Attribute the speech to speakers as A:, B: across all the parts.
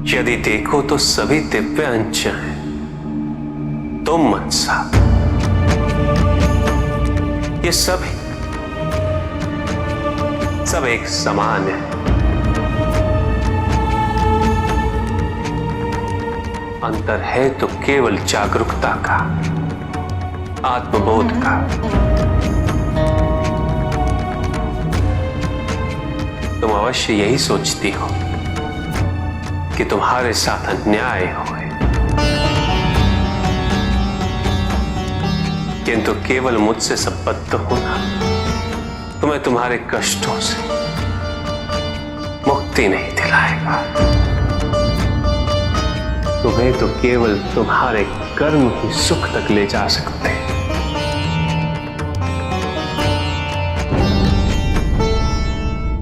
A: यदि देखो तो सभी दिव्य अंश हैं। तुम मनसा, ये सभी सब एक समान है। अंतर है तो केवल जागरूकता का, आत्मबोध का। तुम अवश्य यही सोचती हो कि तुम्हारे साथ अन्याय हुए, किंतु केवल मुझसे संबद्ध होना तुम्हें तुम्हारे कष्टों से मुक्ति नहीं दिलाएगा। तुम्हें तो केवल तुम्हारे कर्म ही सुख तक ले जा सकते हैं।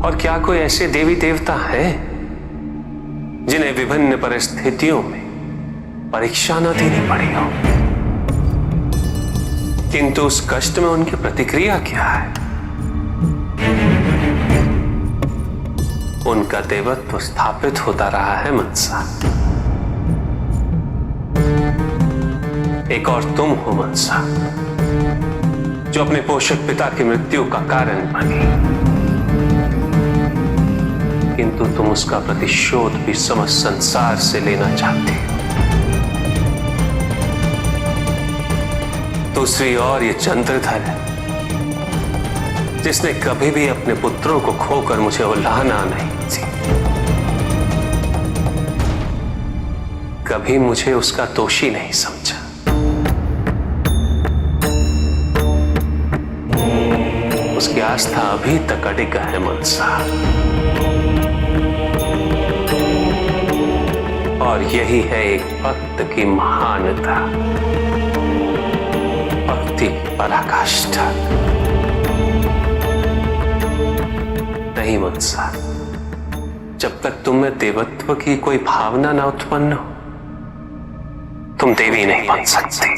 A: और क्या कोई ऐसे देवी देवता हैं जिन्हें विभिन्न परिस्थितियों में परीक्षा न देनी पड़ी हो, किंतु उस कष्ट में उनकी प्रतिक्रिया क्या है? उनका देवत्व स्थापित होता रहा है मनसा। एक और तुम हो मनसा, जो अपने पोषक पिता की मृत्यु का कारण बनी, किंतु तुम उसका प्रतिशोध भी समस्त संसार से लेना चाहती हो। दूसरी ओर ये चंद्रधर है, जिसने कभी भी अपने पुत्रों को खोकर मुझे उल्लाहना नहीं दी, कभी मुझे उसका दोषी नहीं समझा। उसकी आस्था अभी तक अडिग है मनसा, और यही है एक भक्त की महानता, भक्ति की पराकाष्ठा। नहीं मनसा, जब तक तुम में देवत्व की कोई भावना ना उत्पन्न हो, तुम देवी नहीं बन सकती।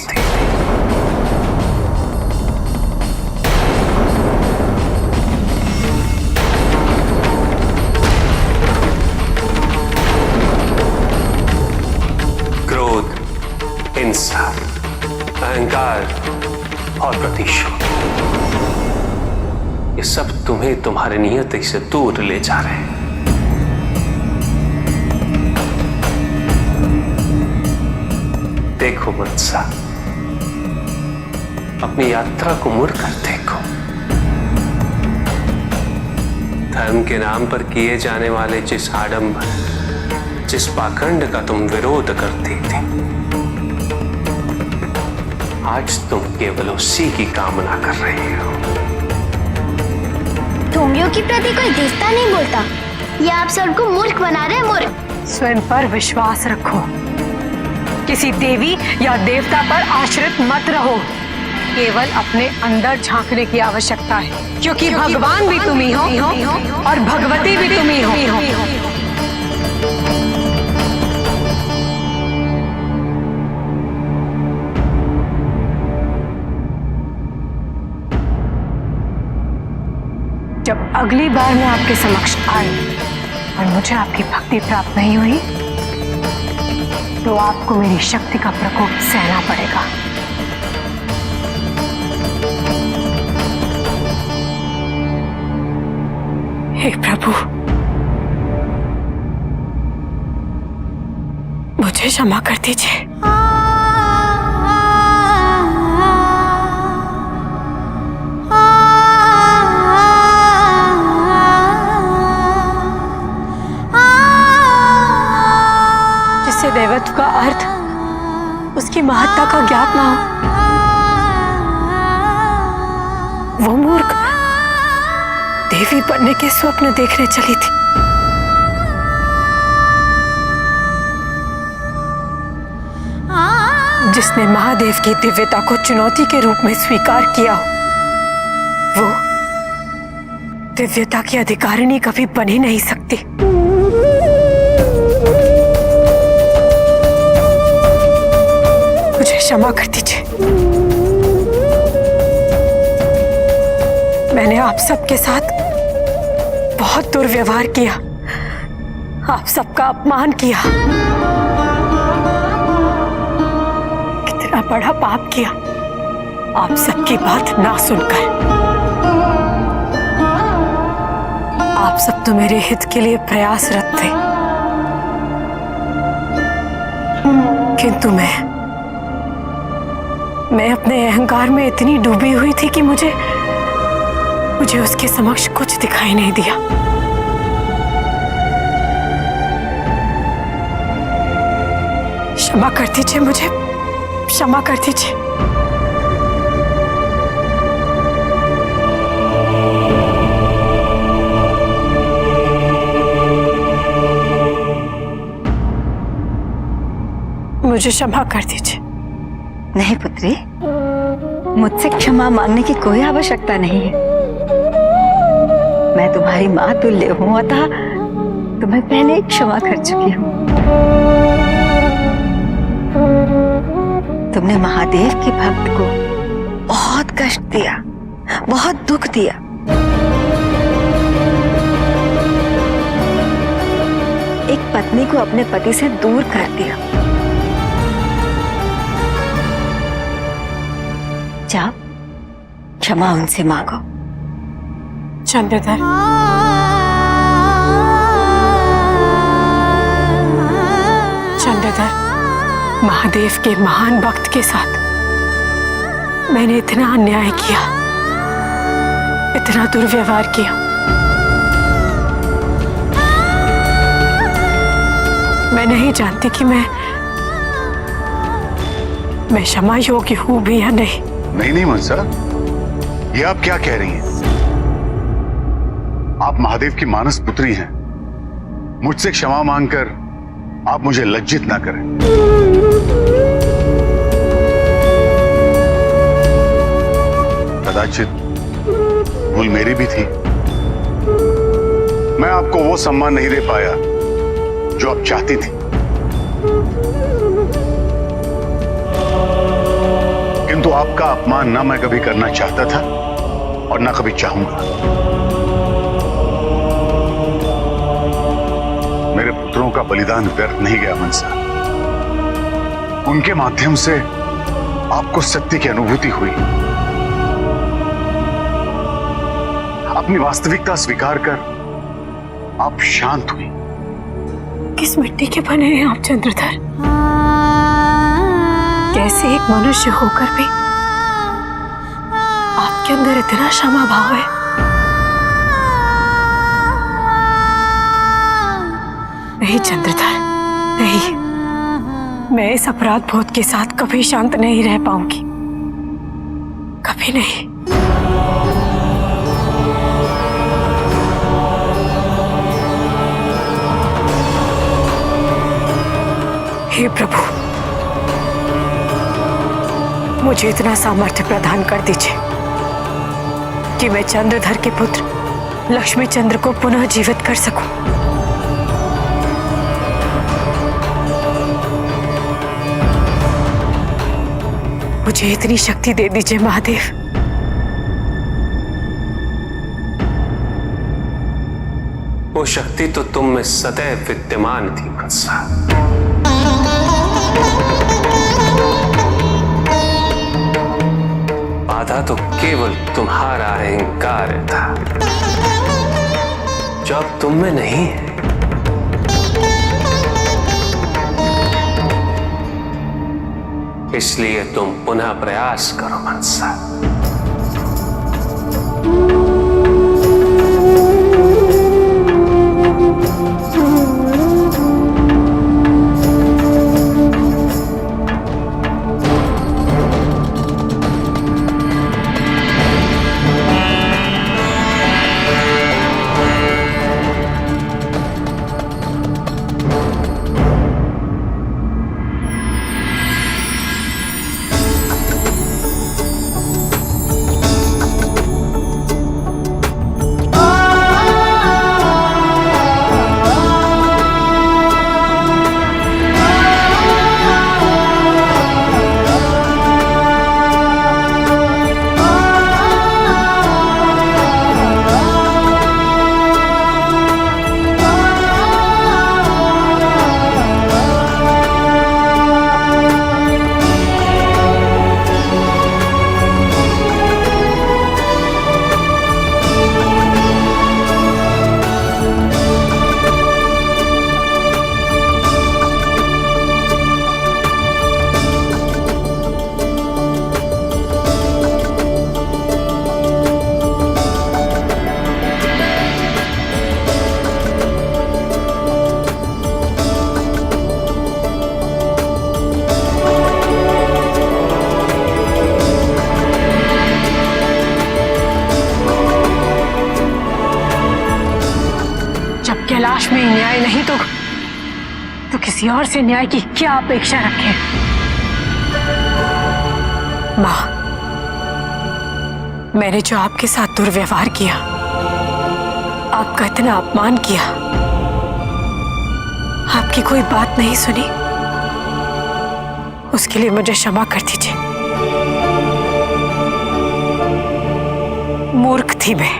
A: हिंसा, अहंकार और प्रतिशोध, ये सब तुम्हें तुम्हारे नियति से दूर ले जा रहे हैं। देखो मनसा, अपनी यात्रा को मुड़कर देखो। धर्म के नाम पर किए जाने वाले जिस आडंबर, जिस पाखंड का तुम विरोध करती थी, आज तुम केवल उसी की कामना कर रहे हो।
B: ढोंगियों की प्रति कोई देवता नहीं बोलता, ये आप सबको मूर्ख बना रहे हैं। मूर्ख।
C: स्वयं पर विश्वास रखो, किसी देवी या देवता पर आश्रित मत रहो। केवल अपने अंदर झांकने की आवश्यकता है, क्योंकि भगवान भी तुम ही हो और भगवती भी तुम ही हो। जब अगली बार मैं आपके समक्ष आई और मुझे आपकी भक्ति प्राप्त नहीं हुई, तो आपको मेरी शक्ति का प्रकोप सहना पड़ेगा। हे प्रभु, मुझे क्षमा कर दीजिए। देवत्व का अर्थ, उसकी महत्ता का ज्ञात ना हो, वो मूर्ख देवी बनने के स्वप्न देखने चली थी। जिसने महादेव की दिव्यता को चुनौती के रूप में स्वीकार किया, वो दिव्यता की अधिकारिणी कभी बन ही नहीं सकती। क्षमा कर दीजिए, मैंने आप सबके साथ बहुत दुर्व्यवहार किया। आप सबका अपमान किया, कितना बड़ा पाप किया आप सबकी बात ना सुनकर। आप सब तो मेरे हित के लिए प्रयासरत थे, किंतु मैं अपने अहंकार में इतनी डूबी हुई थी कि मुझे उसके समक्ष कुछ दिखाई नहीं दिया। क्षमा कर दीजिए मुझे, क्षमा कर दीजिए। मुझे क्षमा कर दीजिए।
D: नहीं पुत्री, मुझसे क्षमा मांगने की कोई आवश्यकता नहीं है। मैं तुम्हारी माँ तुल्य हूँ, अतः तुम्हें पहले ही क्षमा कर चुकी हूँ। तुमने महादेव के भक्त को बहुत कष्ट दिया, बहुत दुख दिया। एक पत्नी को अपने पति से दूर कर दिया। जाओ, क्षमा उनसे मांगो।
C: चंद्रधर, चंद्रधर, महादेव के महान भक्त के साथ मैंने इतना अन्याय किया, इतना दुर्व्यवहार किया। मैं नहीं जानती कि मैं क्षमा योग्य हूं भी या नहीं।
E: नहीं मनसा, ये आप क्या कह रही हैं? आप महादेव की मानस पुत्री हैं। मुझसे क्षमा मांगकर आप मुझे लज्जित ना करें। कदाचित भूल मेरी भी थी। मैं आपको वो सम्मान नहीं दे पाया जो आप चाहती थी, किंतु आपका अपमान ना मैं कभी करना चाहता था और ना कभी चाहूंगा। मेरे पुत्रों का बलिदान व्यर्थ नहीं गया मनसा। उनके माध्यम से आपको सत्य की अनुभूति हुई। अपनी वास्तविकता स्वीकार कर आप शांत हुई।
C: किस मिट्टी के बने हैं आप चंद्रधर? कैसे एक मनुष्य होकर भी आपके अंदर इतना क्षमा भाव है? नहीं चंद्रधर, नहीं, मैं इस अपराध बोध के साथ कभी शांत नहीं रह पाऊंगी, कभी नहीं। हे प्रभु, मुझे इतना सामर्थ्य प्रदान कर दीजिए कि मैं चंद्रधर के पुत्र लक्ष्मी चंद्र को पुनः जीवित कर सकूं। मुझे इतनी शक्ति दे दीजिए महादेव।
A: वो शक्ति तो तुम में सदैव विद्यमान थी मनसा। बाधा तो केवल तुम्हारा अहंकार था, जो अब तुम में नहीं है। इसलिए तुम पुनः प्रयास करो मनसा।
C: न्याय नहीं तो किसी और से न्याय की क्या अपेक्षा रखें? माँ, मैंने जो आपके साथ दुर्व्यवहार किया, आपका इतना अपमान किया, आपकी कोई बात नहीं सुनी, उसके लिए मुझे क्षमा कर दीजिए। मूर्ख थी मैं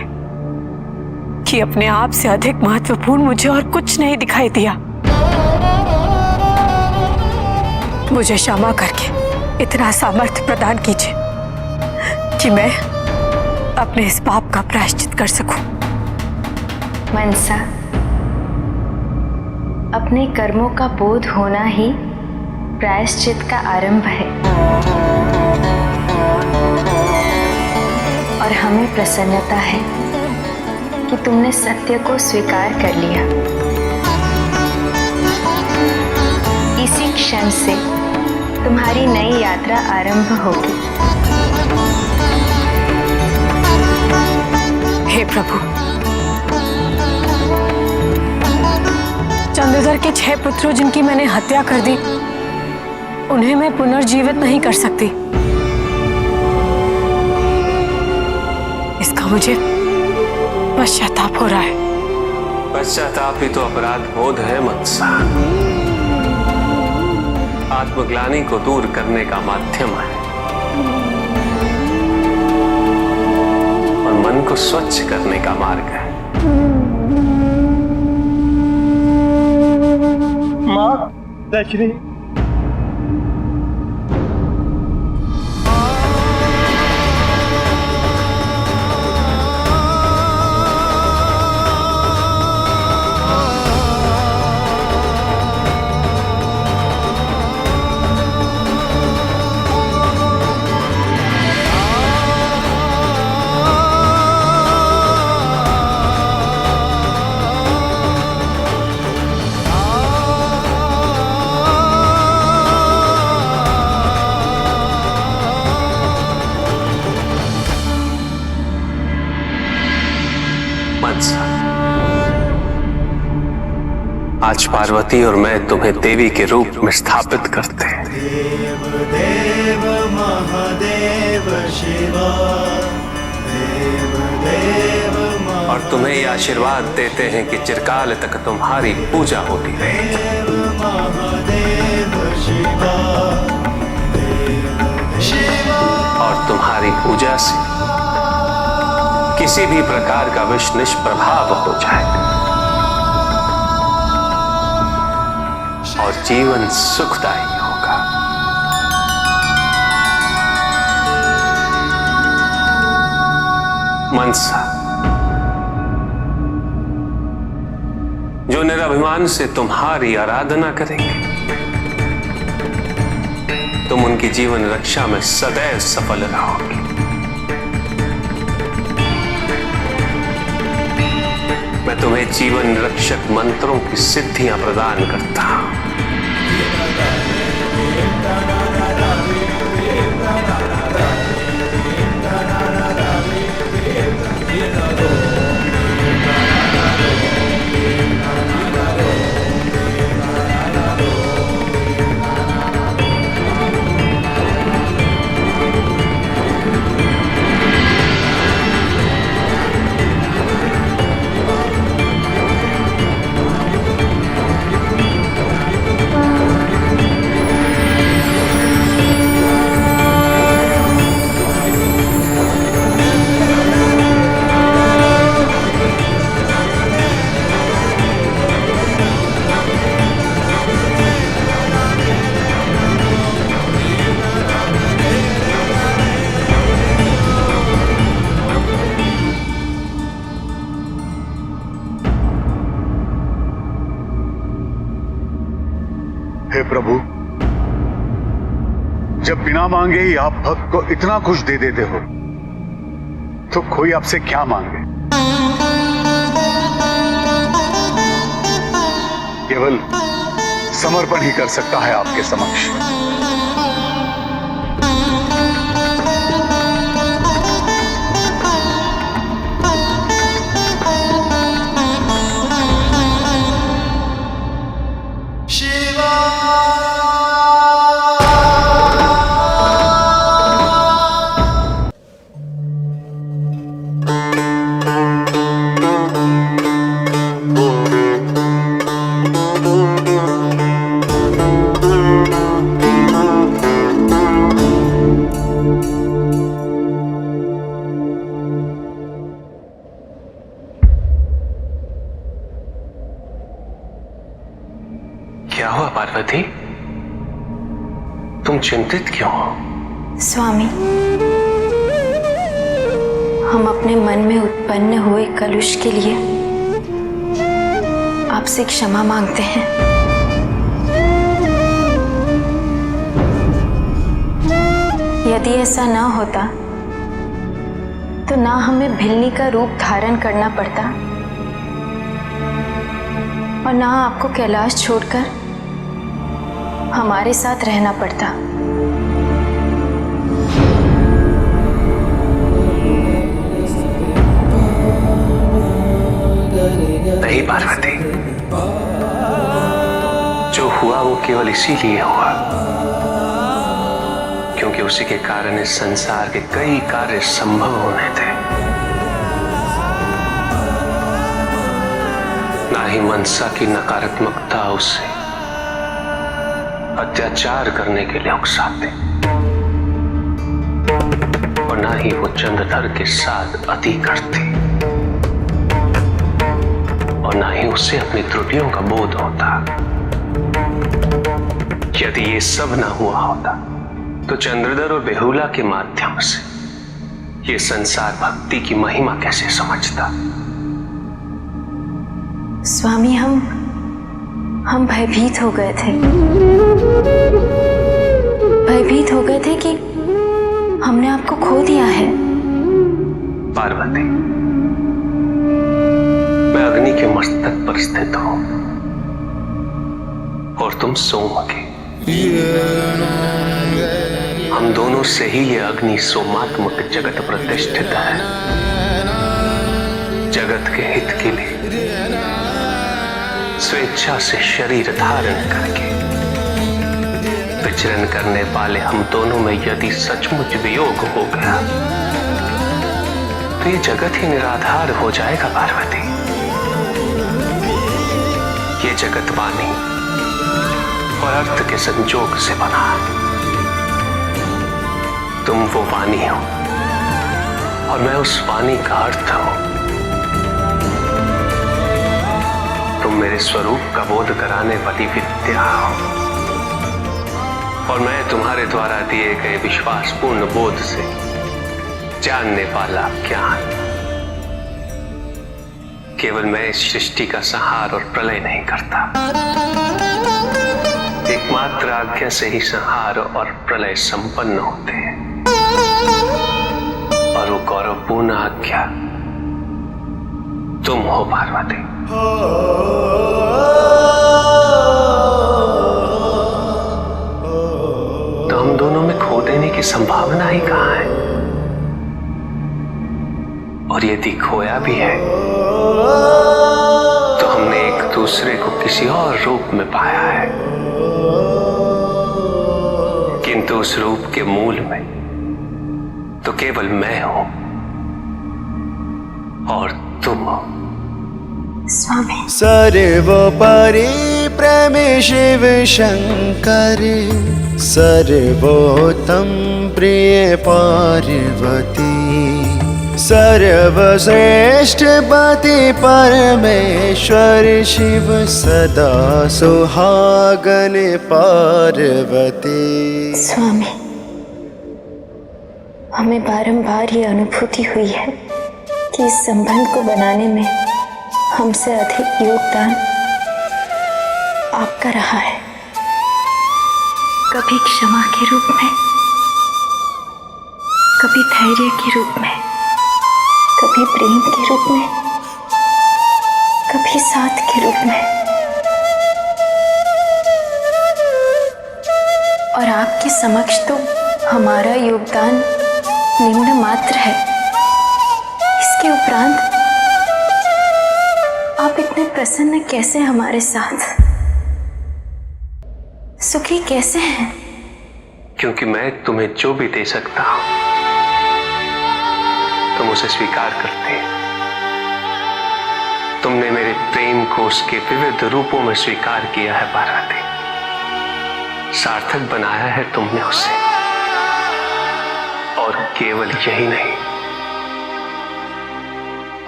C: कि अपने आप से अधिक महत्वपूर्ण मुझे और कुछ नहीं दिखाई दिया। मुझे क्षमा करके इतना सामर्थ्य प्रदान कीजिए कि मैं अपने इस पाप का प्रायश्चित कर सकूं।
B: मनसा, अपने कर्मों का बोध होना ही प्रायश्चित का आरंभ है और हमें प्रसन्नता है कि तुमने सत्य को स्वीकार कर लिया। इसी क्षण से तुम्हारी नई यात्रा आरंभ होगी।
C: हे प्रभु, चंद्रधर के 6 पुत्रों जिनकी मैंने हत्या कर दी, उन्हें मैं पुनर्जीवित नहीं कर सकती। इसका मुझे पश्चाताप हो रहा है।
A: पश्चाताप ही तो अपराध बोध है मनसा। आत्मग्लानि को दूर करने का माध्यम है और मन को स्वच्छ करने का मार्ग है।
F: माँ दशरी,
A: आज पार्वती और मैं तुम्हें देवी के रूप में स्थापित करते हैं।
G: देव देव महादेव शिवा, देव देव
A: और तुम्हें ये आशीर्वाद देते हैं कि चिरकाल तक तुम्हारी पूजा होती रहेगी।
G: महादेव शिवा, देव शिवा।
A: और तुम्हारी पूजा से किसी भी प्रकार का विष निष्प्रभाव हो जाएगा और जीवन सुखदायी होगा। मनसा, जो निराभिमान से तुम्हारी आराधना करेंगे, तुम उनकी जीवन रक्षा में सदैव सफल रहोगे। मैं तुम्हें जीवन रक्षक मंत्रों की सिद्धियां प्रदान करता हूं।
E: हे प्रभु, जब बिना मांगे ही आप भक्त को इतना कुछ दे देते हो, तो कोई आपसे क्या मांगे? केवल समर्पण ही कर सकता है आपके समक्ष।
A: क्या हुआ पार्वती? तुम चिंतित क्यों हो?
B: स्वामी, हम अपने मन में उत्पन्न हुए कलुष के लिए आपसे क्षमा मांगते हैं। यदि ऐसा ना होता तो ना हमें भिल्ली का रूप धारण करना पड़ता और ना आपको कैलाश छोड़कर हमारे साथ रहना पड़ता।
A: नहीं पार्वती, जो हुआ वो केवल इसीलिए हुआ क्योंकि उसी के कारण इस संसार के कई कार्य संभव होने थे। ना ही मनसा की नकारात्मकता उसे अत्याचार करने के लिए उकसाते और ना ही वो चंद्रधर के साथ अति करती और ना ही उसे अपनी त्रुटियों का बोध होता। यदि ये सब ना हुआ होता तो चंद्रधर और बेहुला के माध्यम से ये संसार भक्ति की महिमा कैसे समझता?
B: स्वामी, हम भयभीत हो गए थे। भयभीत हो गए थे कि हमने आपको खो दिया है।
A: पार्वती, मैं अग्नि के मस्तक पर स्थित हूं और तुम सोम के। हम दोनों से ही ये अग्नि सोमात्मक जगत प्रतिष्ठित है। जगत के हित के लिए स्वेच्छा से शरीर धारण करके विचरण करने वाले हम दोनों में यदि सचमुच वियोग हो गया तो ये जगत ही निराधार हो जाएगा पार्वती। ये जगत वाणी और अर्थ के संजोग से बना है। तुम वो वाणी हो और मैं उस वाणी का अर्थ हूं। तुम मेरे स्वरूप का बोध कराने वाली विद्या हो और मैं तुम्हारे द्वारा दिए गए विश्वासपूर्ण बोध से जानने वाला ज्ञान। केवल मैं इस सृष्टि का संहार और प्रलय नहीं करता, एकमात्र आज्ञा से ही संहार और प्रलय संपन्न होते हैं और वो गौरवपूर्ण आज्ञा तुम हो पार्वती। तो हम दोनों में खो देने की संभावना ही कहां है? और यदि खोया भी है तो हमने एक दूसरे को किसी और रूप में पाया है, किंतु उस रूप के मूल में तो केवल मैं हूं और तुम हो।
B: स्वामी,
G: सर्वोपरि प्रेमे शिव शंकर, सर्वोत्तम प्रिय पार्वती, सर्वश्रेष्ठ पति परमेश्वर शिव, सदा सुहागन पार्वती।
B: स्वामी, हमें बारंबार ये अनुभूति हुई है कि इस संबंध को बनाने में हमसे अधिक योगदान आपका रहा है। कभी क्षमा के रूप में, कभी धैर्य के रूप में, कभी प्रेम के रूप में, कभी साथ के रूप में। और आपके समक्ष तो हमारा योगदान निम्न मात्र है। इसके उपरांत आप इतने प्रसन्न कैसे हमारे साथ, सुखी कैसे हैं?
A: क्योंकि मैं तुम्हें जो भी दे सकता हूं तुम उसे स्वीकार करते। तुमने मेरे प्रेम को उसके विविध रूपों में स्वीकार किया है पार्वती। सार्थक बनाया है तुमने उसे। और केवल यही नहीं,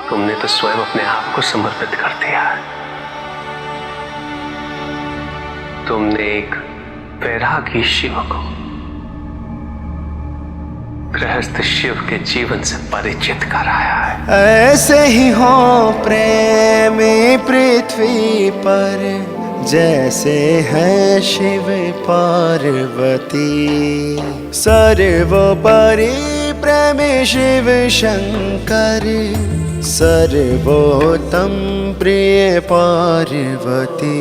A: तुमने तो स्वयं अपने आप को समर्पित कर दिया है। तुमने एक वैरागी शिव को गृहस्थ शिव के जीवन से परिचित कराया है।
G: ऐसे ही हो प्रेमी पृथ्वी पर जैसे है शिव पार्वती। सर्वोपरि प्रेमी शिव शंकर सर्वोत्तम प्रिय पार्वती।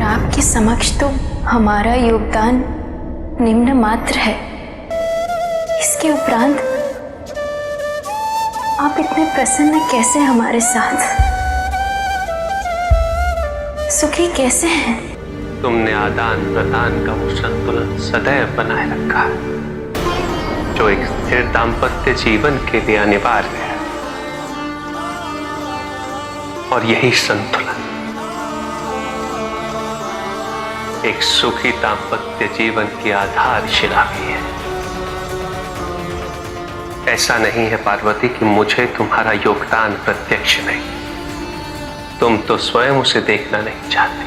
B: आपके समक्ष तो हमारा योगदान निम्न मात्र है। इसके उपरांत आप इतने प्रसन्न कैसे हमारे साथ, सुखी कैसे हैं?
A: तुमने आदान प्रदान का वो संतुलन सदैव बनाए रखा है जो एक स्थिर दाम्पत्य जीवन के लिए अनिवार्य है। और यही संतुलन एक सुखी दाम्पत्य जीवन की आधारशिला भी है। ऐसा नहीं है पार्वती कि मुझे तुम्हारा योगदान प्रत्यक्ष नहीं, तुम तो स्वयं उसे देखना नहीं चाहती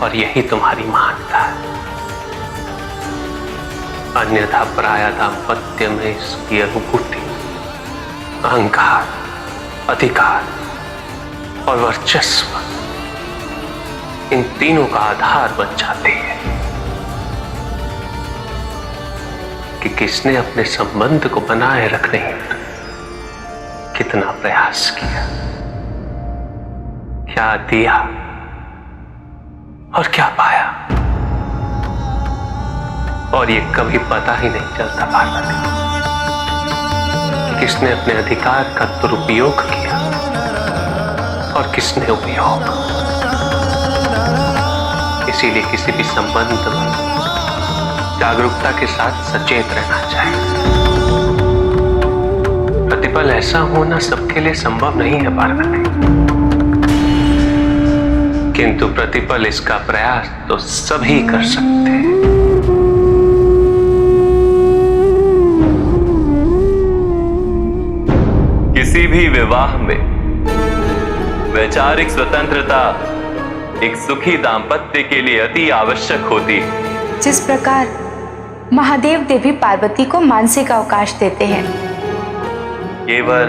A: और यही तुम्हारी महानता है। अन्यथा पराया दाम्पत्य में इसकी अनुभूति, अहंकार, अधिकार और वर्चस्व इन तीनों का आधार बन जाती है कि किसने अपने संबंध को बनाए रखने हेतु कितना प्रयास किया, क्या दिया और क्या पाया। और ये कभी पता ही नहीं चलता पार्वती कि किसने अपने अधिकार का दुरुपयोग किया और किसने उपयोग। इसीलिए किसी भी संबंध में जागरूकता के साथ सचेत रहना चाहिए। प्रतिपल ऐसा होना सबके लिए संभव नहीं है पार्वती, किंतु प्रतिपल इसका प्रयास तो सभी कर सकते हैं।
H: किसी भी विवाह में वैचारिक स्वतंत्रता एक सुखी दाम्पत्य के लिए अति आवश्यक होती है।
I: जिस प्रकार महादेव देवी पार्वती को मानसिक अवकाश देते हैं,
H: केवल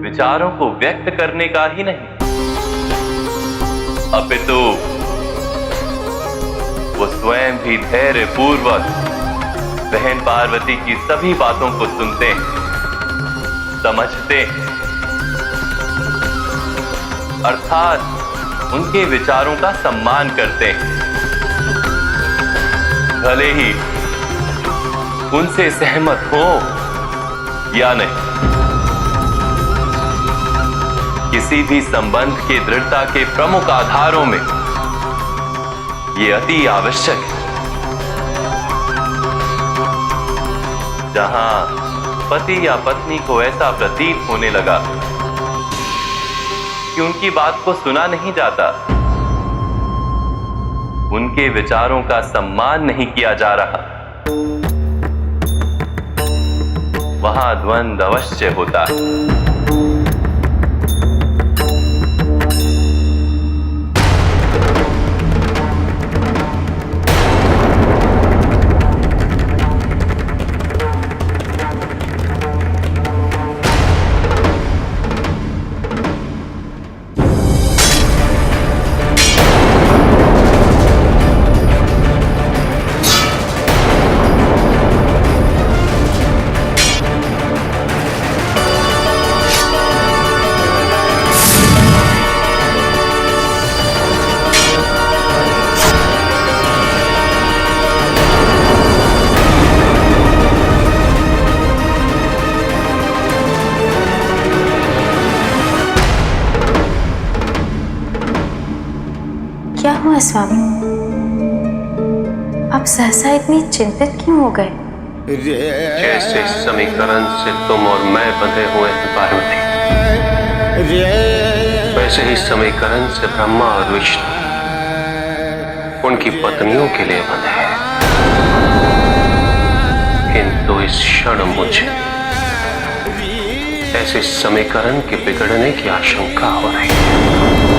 H: विचारों को व्यक्त करने का ही नहीं, अपितु वो स्वयं भी धैर्य पूर्वक बहन पार्वती की सभी बातों को सुनते हैं, समझते हैं, अर्थात उनके विचारों का सम्मान करते हैं, भले ही उनसे सहमत हो या नहीं। किसी भी संबंध के दृढ़ता के प्रमुख आधारों में ये अति आवश्यक है। जहां पति या पत्नी को ऐसा प्रतीत होने लगा कि उनकी बात को सुना नहीं जाता, उनके विचारों का सम्मान नहीं किया जा रहा, वहां द्वंद्व अवश्य होता है।
B: क्या हुआ स्वामी? आप सहसा इतनी चिंतित क्यों हो गए?
A: जैसे इस समीकरण से तुम और मैं बंधे हुए हैं पार्वती, वैसे ही समीकरण से ब्रह्मा और विष्णु उनकी पत्नियों के लिए बंधे हैं। किंतु इस क्षण मुझे ऐसे समीकरण के बिगड़ने की आशंका हो रही है।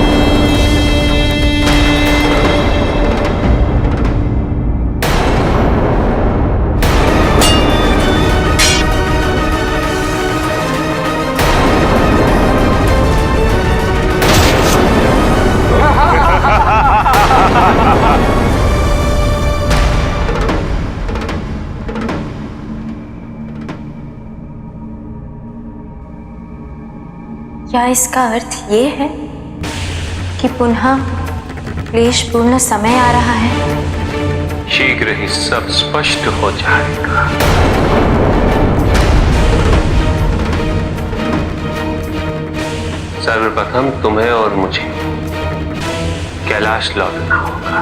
B: क्या इसका अर्थ ये है कि पुनः क्लेशपूर्ण समय आ रहा है?
A: शीघ्र ही सब स्पष्ट हो जाएगा। सर्वप्रथम तुम्हें और मुझे कैलाश लौटना होगा।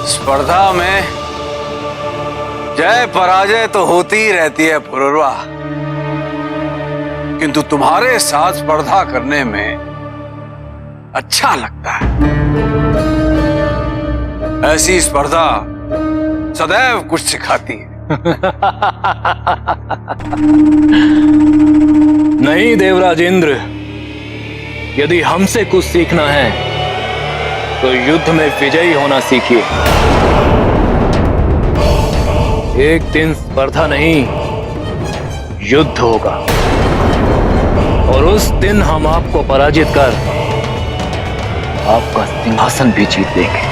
J: स्पर्धा में जय पराजय तो होती ही रहती है पुरुरवा, किंतु तुम्हारे साथ स्पर्धा करने में अच्छा लगता है। ऐसी स्पर्धा सदैव कुछ सिखाती है।
K: नहीं देवराज इंद्र, यदि हमसे कुछ सीखना है तो युद्ध में विजयी होना सीखिए। एक दिन स्पर्धा नहीं, युद्ध होगा और उस दिन हम आपको पराजित कर आपका सिंहासन भी जीत लेंगे।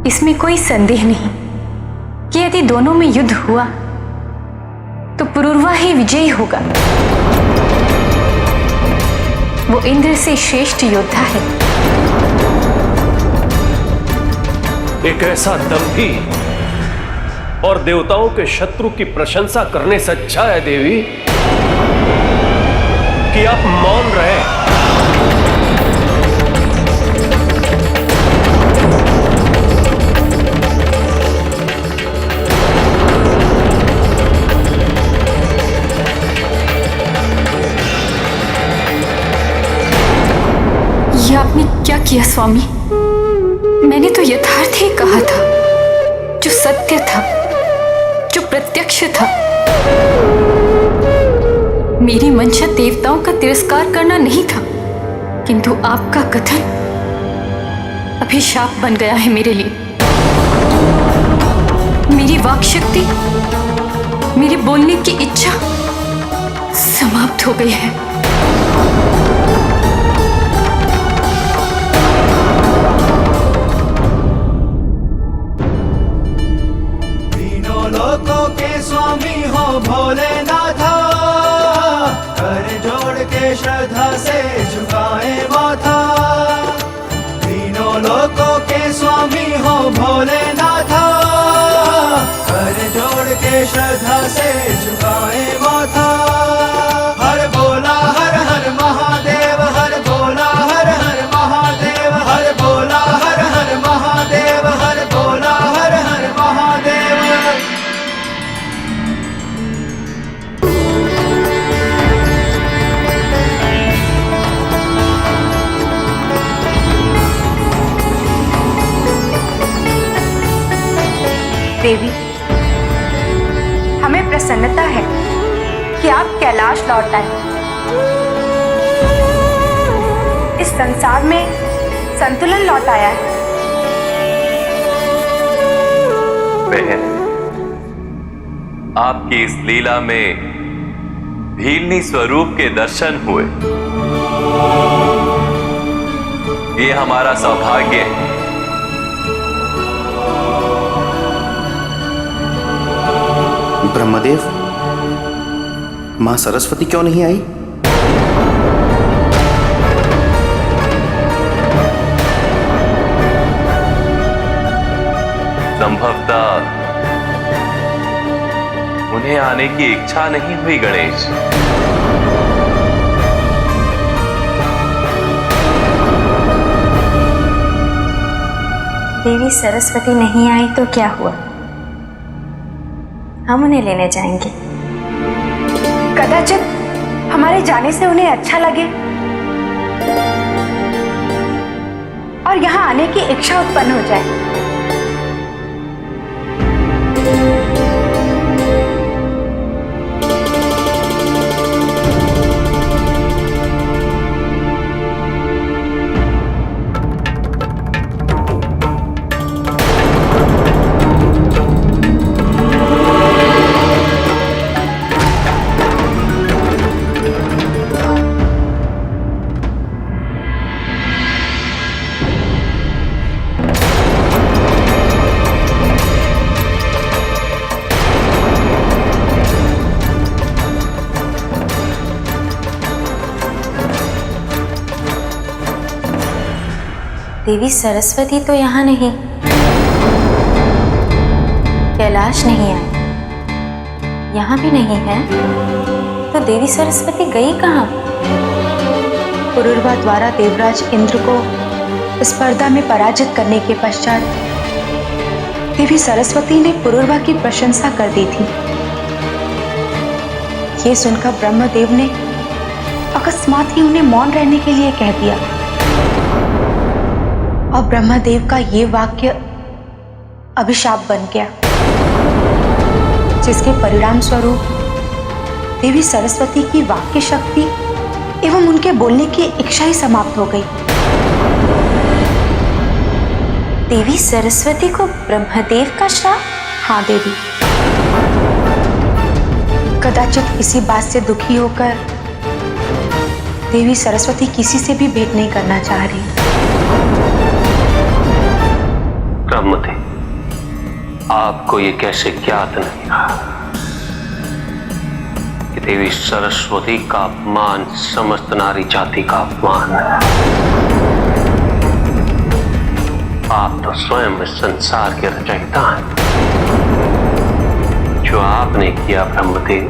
I: इसमें कोई संदेह नहीं कि यदि दोनों में युद्ध हुआ तो पुरुरवा ही विजयी होगा। वो इंद्र से श्रेष्ठ योद्धा है।
F: एक ऐसा दंभी और देवताओं के शत्रु की प्रशंसा करने से अच्छा है देवी कि आप मौन रहे।
I: यह आपने क्या किया स्वामी? मैंने तो यथार्थ ही कहा था, जो सत्य था, जो प्रत्यक्ष था। मेरी मंशा देवताओं का तिरस्कार करना नहीं था, किंतु आपका कथन अभिशाप बन गया है मेरे लिए। मेरी वाक शक्ति, मेरी बोलने की इच्छा समाप्त हो गई है।
G: लोकों के स्वामी हो भोलेनाथ, कर जोड़ के श्रद्धा से झुकाए माथा। तीनों लोकों के स्वामी हो भोलेनाथ, कर जोड़ के श्रद्धा से झुकाए माथा। हर बोला हर हर महादेव, हर बोला हर हर महादेव, हर बोला हर हर महादेव, हर बोला हर हर महादेव।
I: देवी, हमें प्रसन्नता है कि आप कैलाश लौट आए। इस संसार में संतुलन लौट आया है।
H: बहन, आपकी इस लीला में भीलनी स्वरूप के दर्शन हुए। ये हमारा सौभाग्य है।
L: ब्रह्मदेव, मां सरस्वती क्यों नहीं आई?
H: संभवतः उन्हें आने की इच्छा नहीं हुई गणेश।
B: देवी सरस्वती नहीं आई तो क्या हुआ? हम उन्हें लेने जाएंगे।
D: कदाचित हमारे जाने से उन्हें अच्छा लगे और यहाँ आने की इच्छा उत्पन्न हो जाए।
B: देवी सरस्वती तो यहाँ नहीं, कैलाश नहीं आए, यहाँ भी नहीं है, तो देवी सरस्वती गई कहाँ?
D: पुरुरवा द्वारा देवराज इंद्र को स्पर्धा में पराजित करने के पश्चात देवी सरस्वती ने पुरुरवा की प्रशंसा कर दी थी। ये सुनकर ब्रह्मदेव ने अकस्मात ही उन्हें मौन रहने के लिए कह दिया और ब्रह्मदेव का ये वाक्य अभिशाप बन गया, जिसके परिणाम स्वरूप देवी सरस्वती की वाक्य शक्ति एवं उनके बोलने की इच्छा ही समाप्त हो गई।
B: देवी सरस्वती को ब्रह्मदेव का श्राप?
D: हाँ देवी, कदाचित इसी बात से दुखी होकर देवी सरस्वती किसी से भी भेंट नहीं करना चाह रही।
A: ब्रह्मदेव, आपको ये कैसे ज्ञात नहीं रहा कि देवी सरस्वती का अपमान समस्त नारी जाति का अपमान है? आप तो स्वयं इस संसार के रचयिता हैं। जो आपने किया ब्रह्मदेव,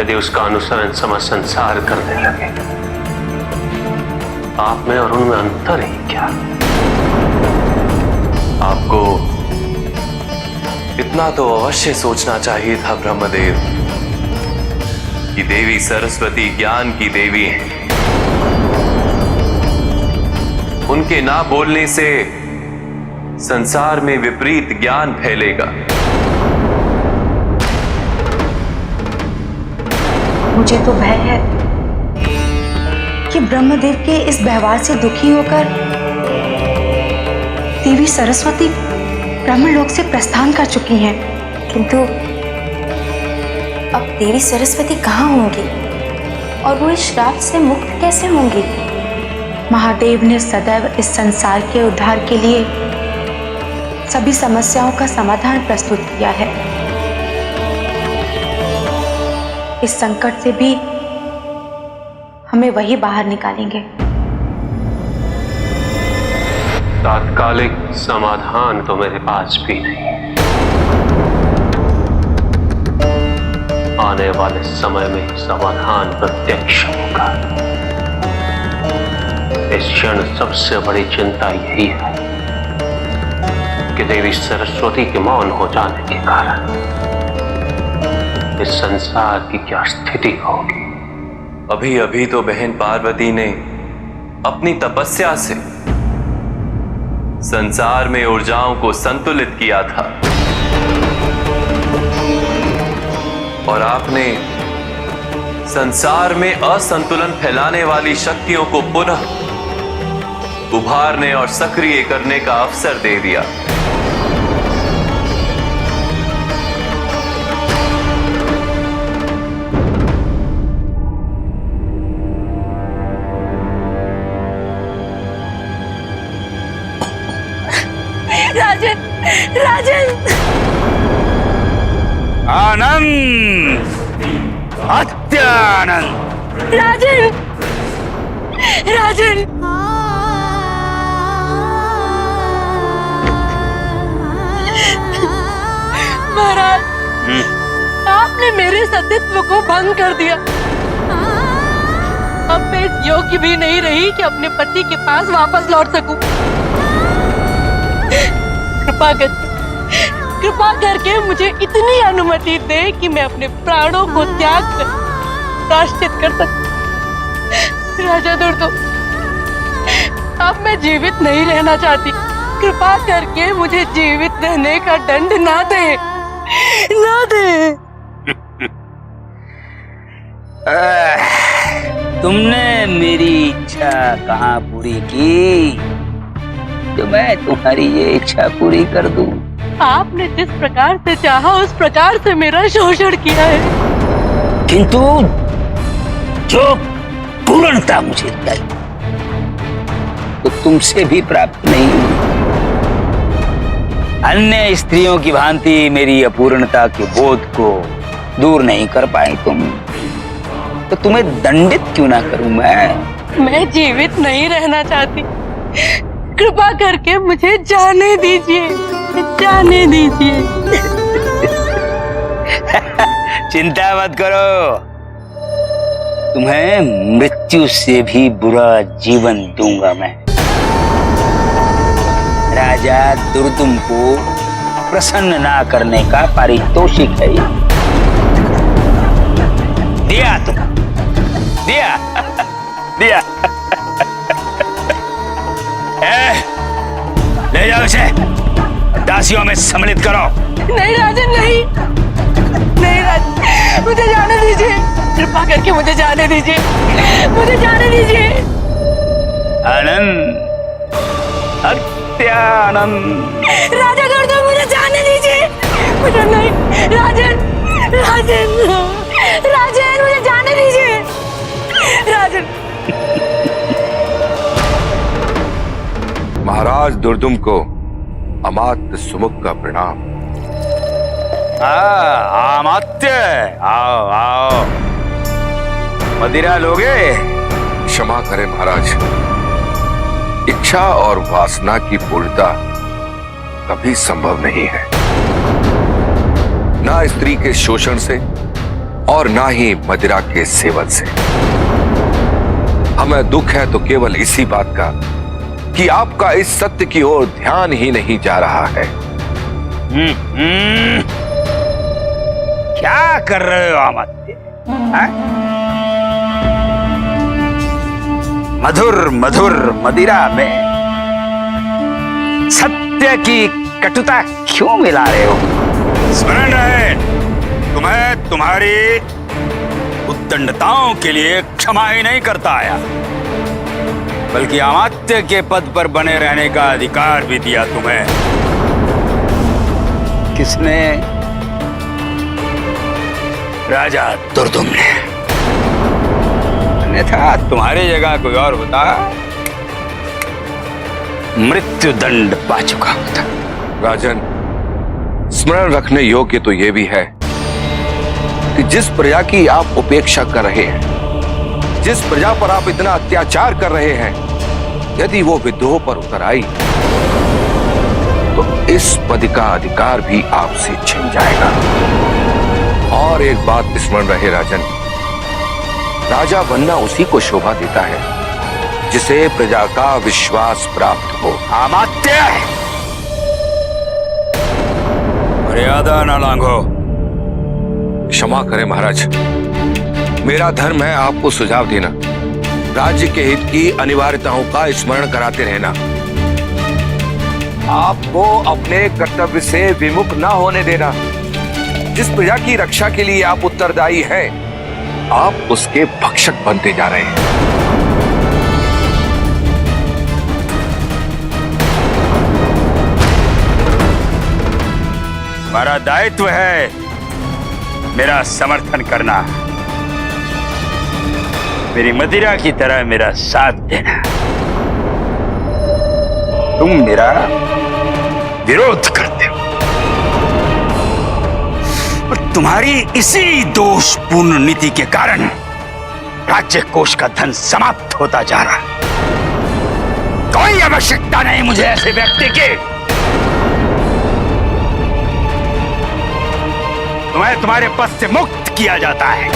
A: यदि उसका अनुसरण समस्त संसार करने लगे, आप में और उनमें अंतर ही क्या?
H: आपको इतना तो अवश्य सोचना चाहिए था ब्रह्मदेव कि देवी सरस्वती ज्ञान की देवी हैं। उनके ना बोलने से संसार में विपरीत ज्ञान फैलेगा।
D: मुझे तो भय है कि ब्रह्मदेव के इस व्यवहार से दुखी होकर देवी सरस्वती ब्रह्मलोक से प्रस्थान कर चुकी हैं।
B: किंतु अब देवी सरस्वती कहाँ होंगी और वो इस श्राप से मुक्त कैसे होंगी?
D: महादेव ने सदैव इस संसार के उद्धार के लिए सभी समस्याओं का समाधान प्रस्तुत किया है। इस संकट से भी हमें वही बाहर निकालेंगे।
A: तात्कालिक समाधान तो मेरे पास भी नहीं है। आने वाले समय में समाधान प्रत्यक्ष होगा। इस क्षण सबसे बड़ी चिंता यही है कि देवी सरस्वती के मौन हो जाने के कारण इस संसार की क्या स्थिति होगी।
H: अभी अभी तो बहन पार्वती ने अपनी तपस्या से संसार में ऊर्जाओं को संतुलित किया था और आपने संसार में असंतुलन फैलाने वाली शक्तियों को पुनः उभारने और सक्रिय करने का अवसर दे दिया।
J: आनंद, अत्यानंद।
C: राजन, राजन, महाराज, आपने मेरे सतीत्व को भंग कर दिया। अब मैं इस योग्य भी नहीं रही कि अपने पति के पास वापस लौट सकूं। कृपा करके मुझे इतनी अनुमति दे कि मैं अपने प्राणों को त्याग कर प्रायश्चित कर सकूं। राजा दुर्दुम, अब मैं जीवित नहीं रहना चाहती। कृपा करके मुझे जीवित रहने का दंड ना दे, ना दे।
M: तुमने मेरी इच्छा कहाँ पूरी की जो मैं तुम्हारी ये इच्छा पूरी कर दूं?
C: आपने जिस प्रकार से चाहा उस प्रकार से मेरा शोषण किया है,
M: किंतु जो पूर्णता मुझे चाहिए तो तुमसे भी प्राप्त नहीं हुई। अन्य स्त्रियों की भांति मेरी अपूर्णता के बोध को दूर नहीं कर पाई तुम, तो तुम्हें दंडित क्यों ना करूं मैं
C: जीवित नहीं रहना चाहती। कृपा करके मुझे जाने दीजिए, जाने दीजिए।
M: चिंता मत करो, तुम्हें मृत्यु से भी बुरा जीवन दूंगा मैं। राजा दुर्दुम को प्रसन्न ना करने का पारितोषिक है। दिया तुम, दिया दिया। ले जाओ इसे, दासियों में सम्मिलित करो।
C: नहीं राजन, नहीं, नहीं राजन, मुझे जाने दीजिए। कृपा करके मुझे जाने दीजिए, मुझे जाने दीजिए।
M: आनंद, अत्यानंद।
C: राजा दुर्दुम, मुझे जाने दीजिए। मुझे नहीं, राजन, राजन, राजन, मुझे जाने दीजिए। राजन।
N: महाराज दुर्दुम को अमात्य सुमुख का प्रणाम।
J: अमात्य, आओ आओ, मदिरा लोगे?
N: क्षमा करें महाराज, इच्छा और वासना की पूर्णता कभी संभव नहीं है, ना स्त्री के शोषण से और ना ही मदिरा के सेवन से। हमें दुख है तो केवल इसी बात का कि आपका इस सत्य की ओर ध्यान ही नहीं जा रहा है।
M: क्या कर रहे हो अमात्य? मधुर मधुर मदिरा में सत्य की कटुता क्यों मिला रहे हो?
J: स्मरण रहे, तुम्हें तुम्हारी उद्दंडताओं के लिए क्षमा ही नहीं करता आया, बल्कि अमात्य के पद पर बने रहने का अधिकार भी दिया तुम्हें।
M: किसने? राजा दुर्दुम ने। अन्यथा तुम्हारी जगह कोई और होता मृत्यु दंड पा चुका होता।
N: राजन, स्मरण रखने योग्य तो यह भी है कि जिस प्रजा की आप उपेक्षा कर रहे हैं, जिस प्रजा पर आप इतना अत्याचार कर रहे हैं, यदि वो विद्रोह पर उतर आई तो इस पद का अधिकार भी आपसे छिन जाएगा। और एक बात स्मरण रहे राजन, राजा बनना उसी को शोभा देता है जिसे प्रजा का विश्वास प्राप्त हो।
J: अमात्य, मर्यादा न लांघो।
N: क्षमा करें महाराज, मेरा धर्म है आपको सुझाव देना, राज्य के हित की अनिवार्यताओं का स्मरण कराते रहना, आपको अपने कर्तव्य से विमुख न होने देना। जिस प्रजा की रक्षा के लिए आप उत्तरदायी हैं, आप उसके भक्षक बनते जा रहे हैं।
J: हमारा दायित्व है मेरा समर्थन करना, मेरी मदिरा की तरह मेरा साथ देना। तुम मेरा विरोध करते हो और तुम्हारी इसी दोषपूर्ण नीति के कारण राज्य कोष का धन समाप्त होता जा रहा है। कोई आवश्यकता नहीं मुझे ऐसे व्यक्ति की। तुम्हें तुम्हारे पद से मुक्त किया जाता है।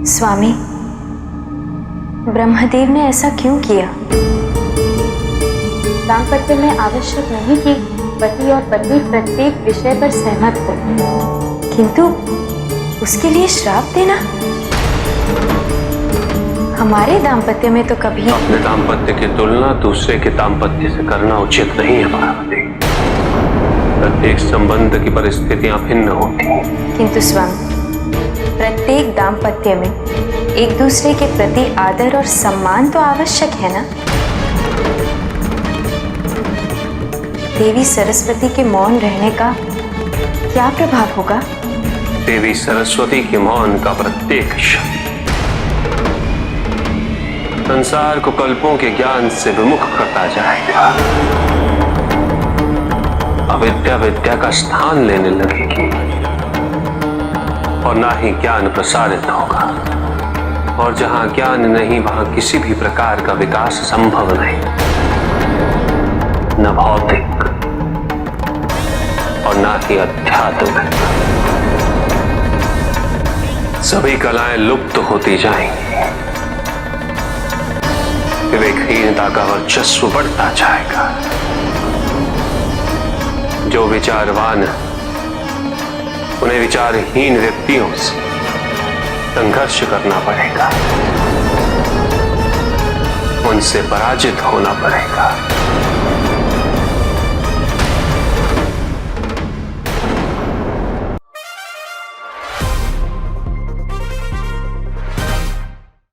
B: स्वामी, ब्रह्मदेव ने ऐसा क्यों किया? दाम्पत्य में आवश्यक नहीं कि पति और पत्नी प्रत्येक विषय पर सहमत हो, किंतु उसके लिए श्राप देना? हमारे दाम्पत्य में तो कभी
A: अपने दाम्पत्य की तुलना दूसरे के दाम्पत्य से करना उचित नहीं है पार्वती। प्रत्येक संबंध की परिस्थितियां भिन्न होती हैं।
B: किंतु स्वामी, प्रत्येक दाम्पत्य में एक दूसरे के प्रति आदर और सम्मान तो आवश्यक है ना? देवी सरस्वती के मौन रहने का क्या प्रभाव होगा?
A: देवी सरस्वती के मौन का प्रत्येक शब्द संसार को कल्पों के ज्ञान से विमुख करता जाएगा। अविद्या विद्या का स्थान लेने लगेगी और ना ही ज्ञान प्रसारित होगा। और जहां ज्ञान नहीं वहां किसी भी प्रकार का विकास संभव नहीं, न भौतिक और ना ही अध्यात्मिक। सभी कलाएं लुप्त होती जाएंगी। विवेकहीनता का वर्चस्व बढ़ता जाएगा। जो विचारवान उन्हें विचारहीन व्यक्तियों से संघर्ष करना पड़ेगा, उनसे पराजित होना पड़ेगा।